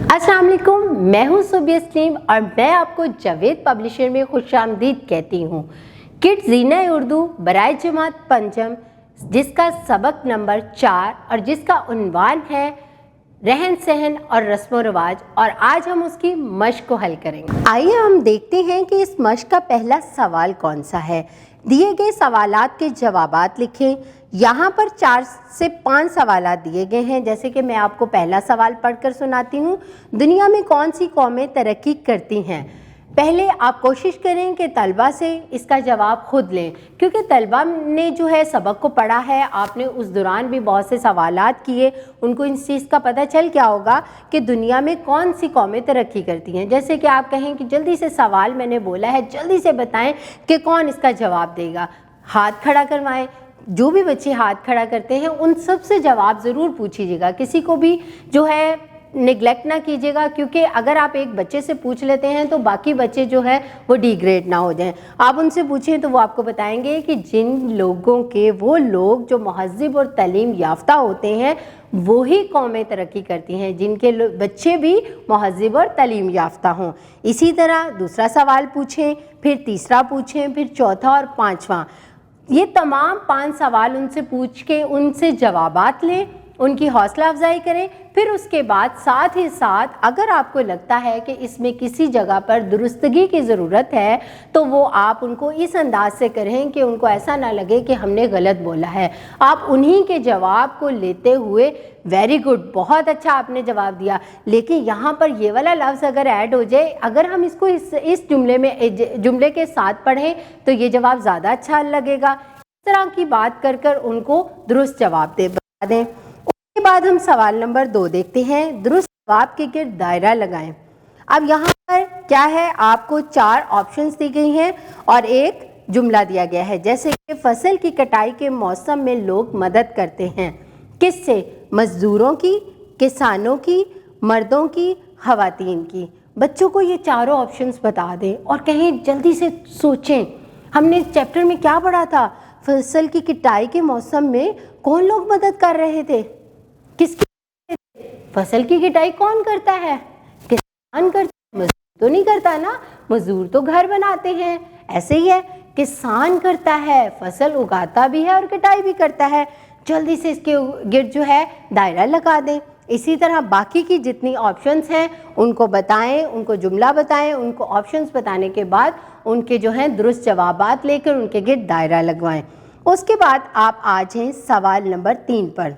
अस्सलाम वालेकुम, मैं हूँ सुबिया सलीम और मैं आपको जावेद पब्लिशर में खुशामदीद कहती हूँ। किड्स ज़ीना उर्दू बराए जमात पंचम, जिसका सबक नंबर 4 और जिसका उन्वान है रहन सहन और रस्म व रिवाज, और आज हम उसकी मश्क को हल करेंगे। आइए हम देखते हैं कि इस मश्क का पहला सवाल कौन सा है। दिए गए सवालात के जवाबात लिखें। यहाँ पर 4 से 5 सवालात दिए गए हैं। जैसे कि मैं आपको पहला सवाल पढ़कर सुनाती हूँ। दुनिया में कौन सी कौमें तरक्की करती हैं? पहले आप कोशिश करें कि तलबा से इसका जवाब खुद लें, क्योंकि तलबा ने जो है सबक को पढ़ा है, आपने उस दौरान भी बहुत से सवालात किए, उनको इस चीज़ का पता चल क्या होगा कि दुनिया में कौन सी कौमें तरक्की करती हैं। जैसे कि आप कहें कि जल्दी से सवाल मैंने बोला है, जल्दी से बताएं कि कौन इसका जवाब देगा। हाथ खड़ा करवाएं। जो भी बच्चे हाथ खड़ा करते हैं उन सब से जवाब ज़रूर पूछिएगा, किसी को भी जो है निगलेक्ट ना कीजिएगा, क्योंकि अगर आप एक बच्चे से पूछ लेते हैं तो बाकी बच्चे जो है वो डिग्रेड ना हो जाएं। आप उनसे पूछें तो वो आपको बताएंगे कि जिन लोगों के वो लोग जो महज़्ज़ब और तालीम याफ्ता होते हैं वही कौमें तरक्की करती हैं, जिनके बच्चे भी महज़्ज़ब और तालीम याफ्ता हों। इसी तरह दूसरा सवाल पूछें, फिर तीसरा पूछें, फिर चौथा और पाँचवा। ये तमाम 5 सवाल उनसे पूछ के उनसे जवाबात लें, उनकी हौसला अफजाई करें। फिर उसके बाद साथ ही साथ अगर आपको लगता है कि इसमें किसी जगह पर दुरुस्तगी की ज़रूरत है तो वो आप उनको इस अंदाज से करें कि उनको ऐसा ना लगे कि हमने गलत बोला है। आप उन्हीं के जवाब को लेते हुए वेरी गुड, बहुत अच्छा आपने जवाब दिया, लेकिन यहाँ पर ये वाला लफ्ज़ अगर ऐड हो जाए, अगर हम इसको इस जुमले के साथ पढ़ें तो ये जवाब ज़्यादा अच्छा लगेगा। इस तरह की बात कर कर उनको दुरुस्त जवाब बता दें। उसके बाद हम सवाल नंबर 2 देखते हैं। दुरुस्त जवाब के गिर्द दायरा लगाएं। अब यहाँ पर क्या है, आपको 4 ऑप्शंस दी गई हैं और एक जुमला दिया गया है। जैसे कि फसल की कटाई के मौसम में लोग मदद करते हैं। किससे? मजदूरों की, किसानों की, मर्दों की, खवातीन की। बच्चों को ये चारों ऑप्शंस बता दें और कहें जल्दी से सोचें। हमने चैप्टर में क्या पढ़ा था? फसल की कटाई के मौसम में कौन लोग मदद कर रहे थे? किसकी? फसल की कटाई कौन करता है? किसान करता है, मजदूर तो नहीं करता ना। मजदूर तो घर बनाते हैं। ऐसे ही है, किसान करता है, फसल उगाता भी है और कटाई भी करता है। जल्दी से इसके गिर्द जो है दायरा लगा दें। इसी तरह बाकी की जितनी ऑप्शंस हैं उनको बताएं, उनको जुमला बताएं, उनको ऑप्शंस बताने के बाद उनके जो हैं दुरुस्त जवाबात लेकर उनके गिर्द दायरा लगवाएं। उसके बाद आप आ जाएं सवाल नंबर 3 पर।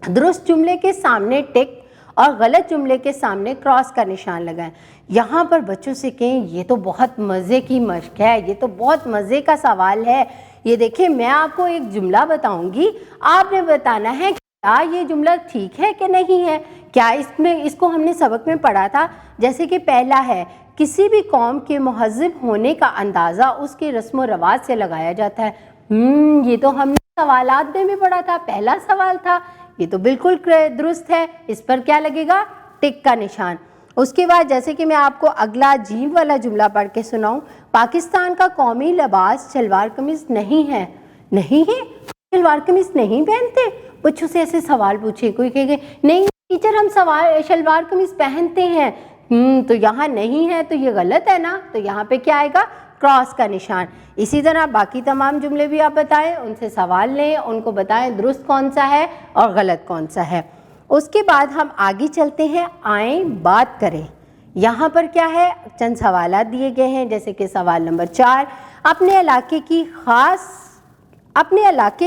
दुरुस्त जुमले के सामने टिक और गलत जुमले के सामने क्रॉस का निशान लगाएं। यहाँ पर बच्चों से कहें ये तो बहुत मज़े की मश्क है, ये तो बहुत मज़े का सवाल है। ये देखिए, मैं आपको एक जुमला बताऊंगी, आपने बताना है क्या ये जुमला ठीक है कि नहीं है। क्या इसको हमने सबक में पढ़ा था। जैसे कि पहला है, किसी भी कौम के महज़्ज़ब होने का अंदाज़ा उसके रस्म व रवाज से लगाया जाता है। ये तो हमने सवालात में भी पढ़ा था, पहला सवाल था। ये तो बिल्कुल दुरुस्त है। इस पर क्या लगेगा? टिक का निशान। उसके बाद जैसे कि मैं आपको अगला जीम वाला जुमला पढ़ के सुनाऊं। पाकिस्तान का कौमी लिबास शलवार कमीज नहीं है। नहीं है, शलवार कमीज नहीं पहनते। बच्चों से ऐसे सवाल पूछे, कोई कहेगा नहीं टीचर हम शलवार कमीज पहनते हैं। तो यहाँ नहीं है तो ये गलत है ना, तो यहाँ पे क्या आएगा? क्रॉस का निशान। इसी तरह बाकी तमाम जुमले भी आप बताएं, उनसे सवाल लें, उनको बताएं दुरुस्त कौन सा है और गलत कौन सा है। उसके बाद हम आगे चलते हैं, आएँ बात करें। यहाँ पर क्या है, चंद सवालात दिए गए हैं। जैसे कि सवाल नंबर 4, अपने इलाके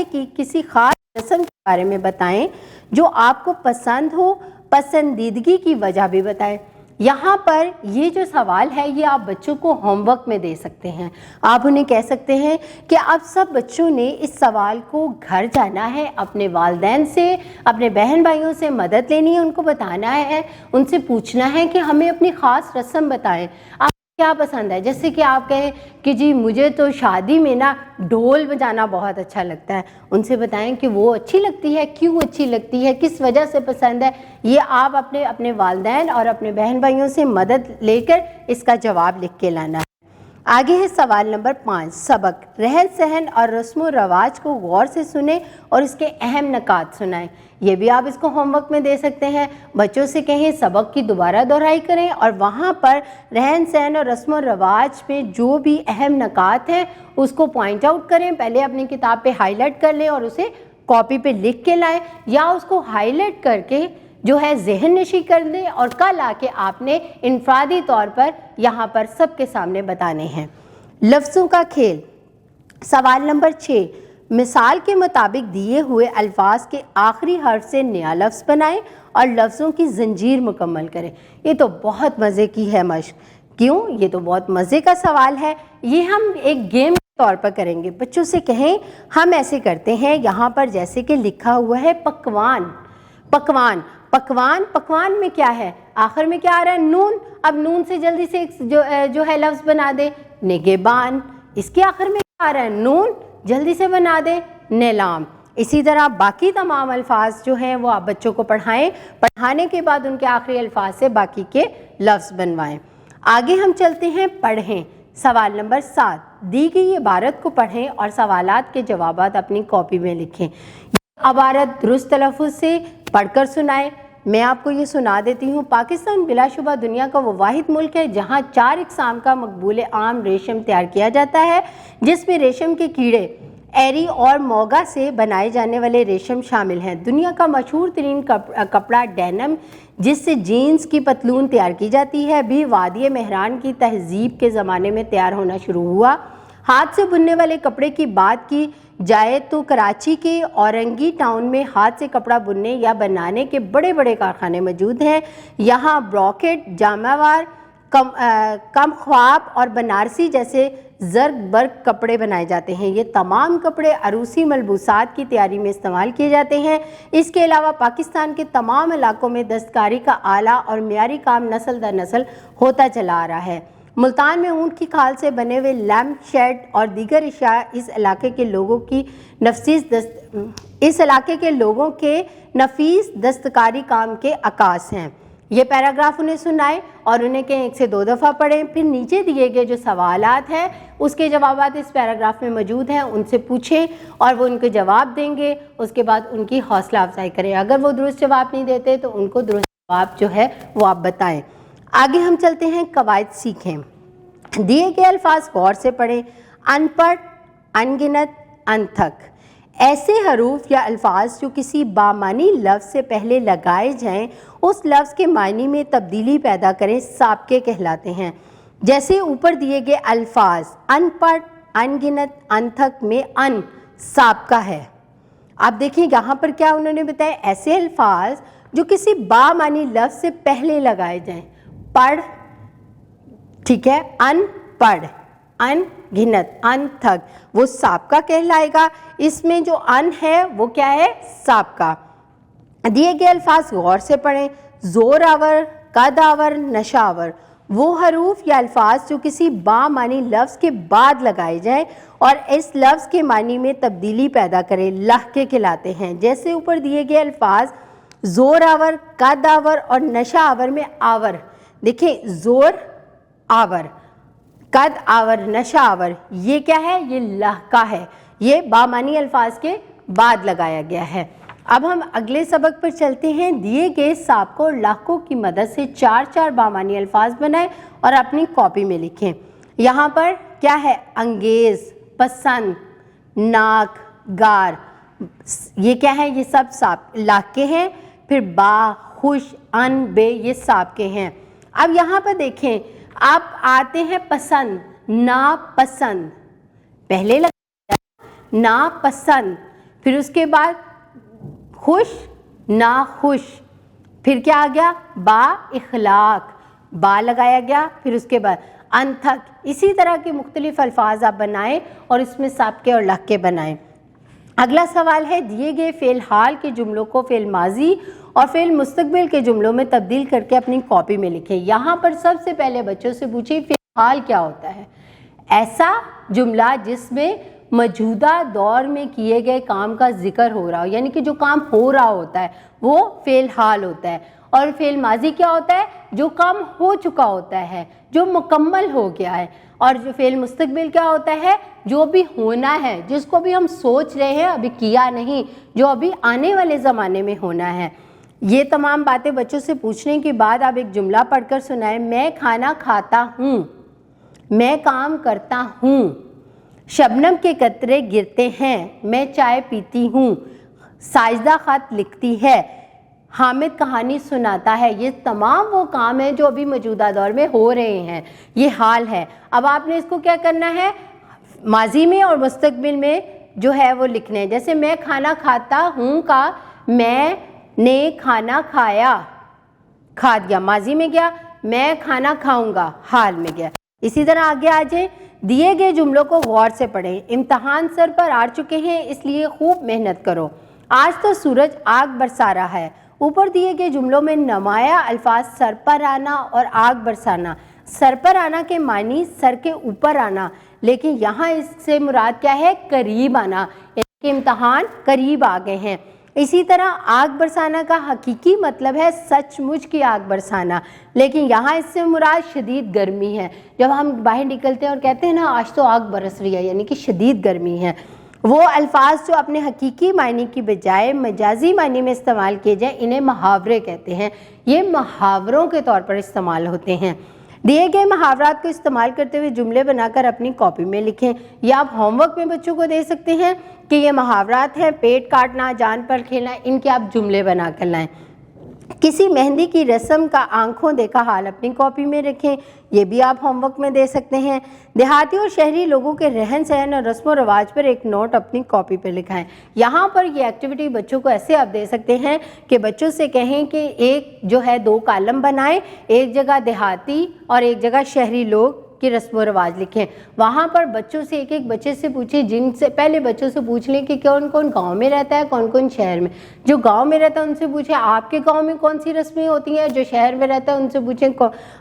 की किसी खास रस्म के बारे में बताएं जो आपको पसंद हो, पसंदीदगी की वजह भी बताएं। यहाँ पर ये जो सवाल है ये आप बच्चों को होमवर्क में दे सकते हैं। आप उन्हें कह सकते हैं कि आप सब बच्चों ने इस सवाल को घर जाना है, अपने वालिदैन से, अपने बहन भाइयों से मदद लेनी है, उनको बताना है, उनसे पूछना है कि हमें अपनी ख़ास रस्म बताएं, आप क्या पसंद है। जैसे कि आप कहें कि जी मुझे तो शादी में ना ढोल बजाना बहुत अच्छा लगता है। उनसे बताएं कि वो अच्छी लगती है, क्यों अच्छी लगती है, किस वजह से पसंद है। ये आप अपने वालिदैन और अपने बहन भाइयों से मदद लेकर इसका जवाब लिख के लाना है। आगे है सवाल नंबर 5, सबक। रहन सहन और रस्म व रवाज को गौर से सुने और इसके अहम नकात सुनाएं। ये भी आप इसको होमवर्क में दे सकते हैं। बच्चों से कहें सबक की दोबारा दोहराई करें और वहाँ पर रहन सहन और रस्म और रवाज में जो भी अहम नकात हैं उसको पॉइंट आउट करें। पहले अपनी किताब पे हाईलाइट कर लें और उसे कॉपी पे लिख के लाएं, या उसको हाईलाइट करके जो है ज़हन नशी कर दें और कल आके आपने इनफरादी तौर पर यहाँ पर सबके सामने बताने हैं। लफ्ज़ों का खेल, सवाल नंबर 6, मिसाल के मुताबिक दिए हुए अल्फाज के आखिरी हर्फ से नया लफ्ज़ बनाएं और लफ्ज़ों की जंजीर मुकम्मल करें। ये तो बहुत मज़े की है मश्क। क्यों? ये तो बहुत मज़े का सवाल है। ये हम एक गेम के तौर पर करेंगे। बच्चों से कहें हम ऐसे करते हैं, यहाँ पर जैसे कि लिखा हुआ है पकवान, पकवान, पकवान, पकवान में क्या है? आखिर में क्या आ रहा है? नून। अब नून से जल्दी से जो है लफ्ज़ बना दे, निगहबान। इसके आखिर में क्या आ रहा है? नून। जल्दी से बना दे, नीलाम। इसी तरह बाकी तमाम अल्फाज जो हैं वो आप बच्चों को पढ़ाएं, पढ़ाने के बाद उनके आखिरी अल्फाज से बाकी के लफ्ज़ बनवाएं। आगे हम चलते हैं, पढ़ें। सवाल नंबर 7, दी गई इबारत को पढ़ें और सवालात के जवाबात अपनी कॉपी में लिखें। इबारत दुरुस्त तलफ़्फ़ुज़ से पढ़कर सुनाएं। मैं आपको ये सुना देती हूँ। पाकिस्तान बिलाशुबा दुनिया का वो वाहिद मुल्क है जहाँ 4 इक़साम का मकबूल आम रेशम तैयार किया जाता है, जिसमें रेशम के कीड़े, एरी और मोगा से बनाए जाने वाले रेशम शामिल हैं। दुनिया का मशहूर तरीन कपड़ा डेनिम, जिससे जीन्स की पतलून तैयार की जाती है, भी वादी मेहरान की तहजीब के ज़माने में तैयार होना शुरू हुआ। हाथ से बुनने वाले कपड़े की बात की जाए तो कराची के औरंगी टाउन में हाथ से कपड़ा बुनने या बनाने के बड़े बड़े कारखाने मौजूद हैं। यहाँ ब्रॉकेट, जामावार, कम ख्वाब और बनारसी जैसे ज़र्ग बर्ग कपड़े बनाए जाते हैं। ये तमाम कपड़े अरूसी मलबूसात की तैयारी में इस्तेमाल किए जाते हैं। इसके अलावा पाकिस्तान के तमाम इलाकों में दस्तकारी का आला और मियारी काम नस्ल दर नस्ल होता चला आ रहा है। मुल्तान में ऊँट की खाल से बने हुए लैम्प शेड और दीगर इशा इस इलाके के लोगों के नफीस दस्तकारी काम के अक्कास हैं। ये पैराग्राफ उन्हें सुनाएं और उन्हें कहें 1 से 2 दफ़ा पढ़ें। फिर नीचे दिए गए जो सवालात हैं उसके जवाबात इस पैराग्राफ में मौजूद हैं, उनसे पूछें और वो उनके जवाब देंगे। उसके बाद उनकी हौसला अफजाई करें। अगर वो दुरुस्त जवाब नहीं देते तो उनको दुरुस्त जवाब जो है वो आप बताएं। आगे हम चलते हैं, कवायद सीखें। दिए गए अल्फाज गौर से पढ़ें। अनपढ़, अनगिनत, अनथक। ऐसे हरूफ या अल्फाज जो किसी बामानी लफ्ज़ से पहले लगाए जाएं, उस लफ्ज़ के मायने में तब्दीली पैदा करें, साबके कहलाते हैं। जैसे ऊपर दिए गए अल्फाज अनपढ़, अनगिनत, अनथक में अन साबका है। आप देखिए यहाँ पर क्या उन्होंने बताया, ऐसे अल्फाज जो किसी बामानी लफ्ज़ से पहले लगाए जाएं। पढ़, ठीक है, अनपढ़, अनगिनत, अनथक, वो साबका कहलाएगा। इसमें जो अन है वो क्या है? साबका। दिए गए अल्फाज गौर से पढ़ें। ज़ोरावर, कदावर, नशावर। वो हरूफ या अल्फाज जो किसी बामानी लफ्ज़ के बाद लगाए जाएं और इस लफ्ज़ के मानी में तब्दीली पैदा करें, लहके कहलाते हैं। जैसे ऊपर दिए गए अल्फाज ज़ोरावर, कदावर और नशावर में आवर। देखिए, ज़ोर आवर, कद आवर, नशा आवर, ये क्या है? ये लहका है। ये बामानी अल्फाज के बाद लगाया गया है। अब हम अगले सबक पर चलते हैं। दिए गए साबकों और लहकों की मदद से 4 बामानी अल्फाज बनाएं और अपनी कॉपी में लिखें। यहाँ पर क्या है? अंगेज़, पसंद, नाक, गार, ये क्या है? ये सब लहके हैं। फिर बा, खुश, अन, बे, ये साबके हैं। अब यहाँ पर देखें, आप आते हैं पसंद, नापसंद, पहले लगा नापसंद, फिर उसके बाद खुश, नाखुश, फिर क्या आ गया? बा इखलाक, बा लगाया गया, फिर उसके बाद अनथक। इसी तरह के मुख्तलिफ अल्फाज आप बनाएं और इसमें साबके और लहके बनाएं। अगला सवाल है, दिए गए फ़ेल हाल के जुमलों को फ़ेल माजी और फ़ेल मुस्तकबिल के जुमलों में तब्दील करके अपनी कॉपी में लिखें। यहाँ पर सबसे पहले बच्चों से पूछिए फ़ेल हाल क्या होता है? ऐसा जुमला जिसमें मौजूदा दौर में किए गए काम का जिक्र हो रहा हो, यानी कि जो काम हो रहा होता है वो फ़ेल हाल होता है। और फेल माजी क्या होता है? जो काम हो चुका होता है, जो मुकम्मल हो गया है। और जो फेल मुस्तकबिल क्या होता है? जो भी होना है, जिसको भी हम सोच रहे हैं, अभी किया नहीं, जो अभी आने वाले ज़माने में होना है। ये तमाम बातें बच्चों से पूछने के बाद आप एक जुमला पढ़कर सुनाएं। मैं खाना खाता हूँ, मैं काम करता हूँ, शबनम के कतरे गिरते हैं, मैं चाय पीती हूँ, साजिदा खत लिखती है, हामिद कहानी सुनाता है। ये तमाम वो काम हैं जो अभी मौजूदा दौर में हो रहे हैं, ये हाल है। अब आपने इसको क्या करना है? माजी में और मुस्तकबिल में जो है वो लिखने हैं। जैसे मैं खाना खाता हूँ का मैंने खाना खाया, खा दिया, माजी में गया। मैं खाना खाऊंगा, हाल में गया। इसी तरह आगे आ जाए। दिए गए जुमलों को गौर से पढ़ें। इम्तहान सर पर आ चुके हैं, इसलिए खूब मेहनत करो। आज तो सूरज आग बरसा रहा है। ऊपर दिए गए जुमलों में नुमाया अल्फाज सर पर आना और आग बरसाना। सर पर आना के मानी सर के ऊपर आना, लेकिन यहाँ इससे मुराद क्या है? करीब आना, यानी इम्तहान करीब आ गए हैं। इसी तरह आग बरसाना का हकीकी मतलब है सचमुच की आग बरसाना, लेकिन यहाँ इससे मुराद शदीद गर्मी है। जब हम बाहर निकलते हैं और कहते हैं ना आज तो आग बरस रही है, यानी कि शदीद गर्मी है। वो अल्फाज जो अपने हकीकी मायने की बजाय मजाजी मायने में इस्तेमाल किए जाए, इन्हें मुहावरे कहते हैं। ये मुहावरों के तौर पर इस्तेमाल होते हैं। दिए गए मुहावरात को इस्तेमाल करते हुए जुमले बनाकर अपनी कॉपी में लिखें। या आप होमवर्क में बच्चों को दे सकते हैं कि ये मुहावरात हैं, पेट काटना, जान पर खेलना, इनके आप जुमले बना कर लाएँ। किसी मेहंदी की रस्म का आंखों देखा हाल अपनी कॉपी में रखें, ये भी आप होमवर्क में दे सकते हैं। देहाती और शहरी लोगों के रहन सहन और रस्म व रवाज पर एक नोट अपनी कॉपी पर लिखाएं। यहाँ पर ये एक्टिविटी बच्चों को ऐसे आप दे सकते हैं कि बच्चों से कहें कि एक जो है 2 कॉलम बनाएं, एक जगह देहाती और एक जगह शहरी लोग की रस्म व रवाज लिखें। वहाँ पर बच्चों से एक एक बच्चे से पूछें, जिनसे पहले बच्चों से पूछ लें कि कौन कौन गांव में रहता है, कौन कौन शहर में। जो गांव में रहता है उनसे पूछें आपके गांव में कौन सी रस्में होती हैं, जो शहर में रहता है उनसे पूछें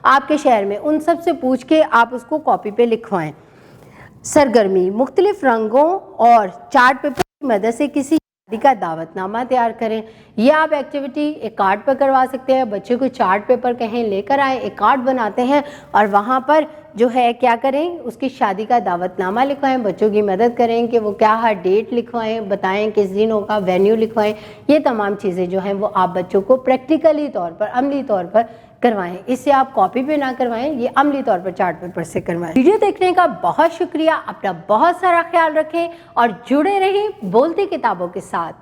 आपके शहर में। उन सब से पूछ के आप उसको कॉपी पे लिखवाएं। सरगर्मी, मुख्तलिफ रंगों और चार्ट पेपर की मदद से किसी शादी का दावतनामा तैयार करें। ये आप एक्टिविटी एक कार्ड पर करवा सकते हैं। बच्चे को चार्ट पेपर कहें लेकर आए, एक कार्ड बनाते हैं और वहाँ पर जो है क्या करें, उसकी शादी का दावतनामा लिखवाएं। बच्चों की मदद करें कि वो क्या हर डेट लिखवाएं, बताएं किस दिन होगा, वेन्यू लिखवाएं। ये तमाम चीज़ें जो हैं वो आप बच्चों को प्रैक्टिकली तौर पर, अमली तौर पर करवाएं। इससे आप कॉपी पे ना करवाएं, ये अमली तौर पर चार्ट पेपर से करवाएं। वीडियो देखने का बहुत शुक्रिया। अपना बहुत सारा ख्याल रखें और जुड़े रहें बोलती किताबों के साथ।